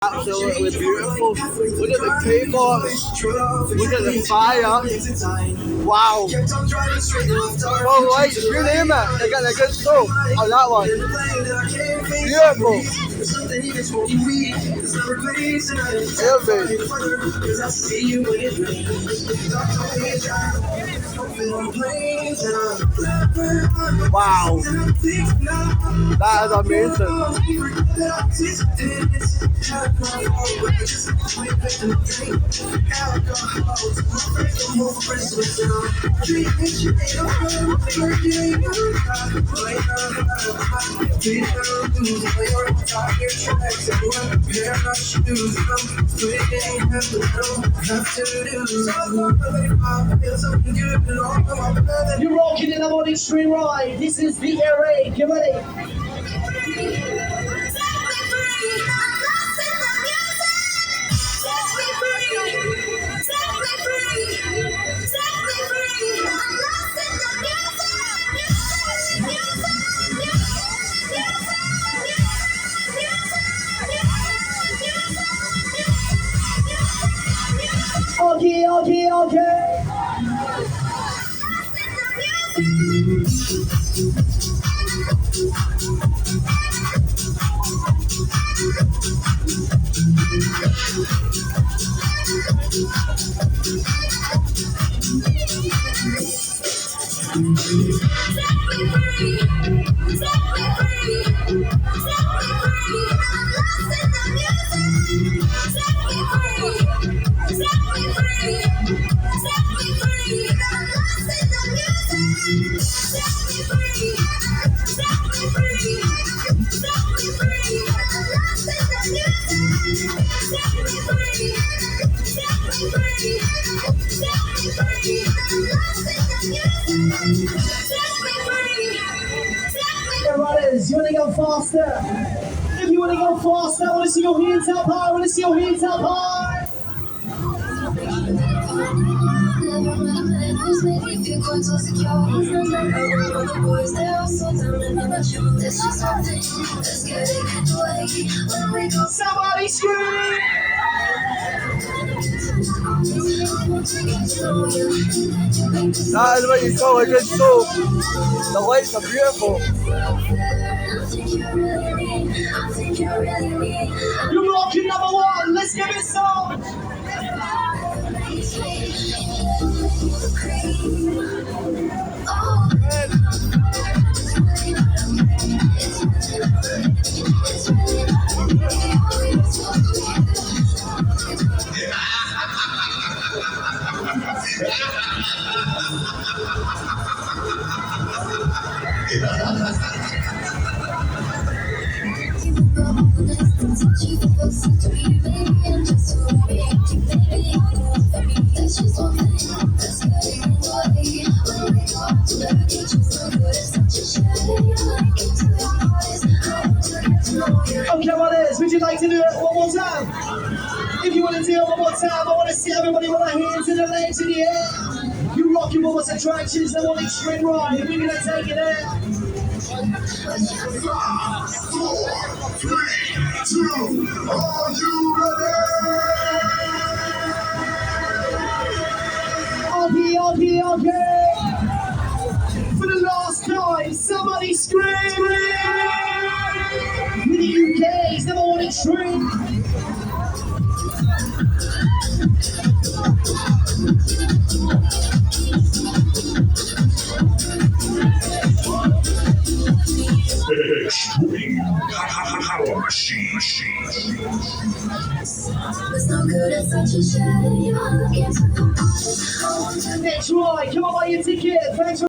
Absolutely beautiful. Look at the keyboards. Look at the fire. Wow. Well, lights, you name it. They got the good stuff on that one. Beautiful. Wow. That is amazing. You're rocking in the morning stream ride. This is the Air Raid. Get ready. Okay. You want to go faster? If you want to go faster, I want to see your hands up high. I want to see your hands up high. Somebody scream! That is what you call a good show. The lights are beautiful. You're rocking number one. Let's give it some. Okay, what is? Would you like to do it one more time? If you want to do it one more time, I want to see everybody with their hands and their legs in the air. You rocking with us attractions, the morning string ride. We're gonna take it there. 5, 4, 3, 2, are you ready? Okay. For the last time, somebody scream! With the UK's number one extreme. Extreme Power Machine. Next ride, come on, buy your ticket. Thanks for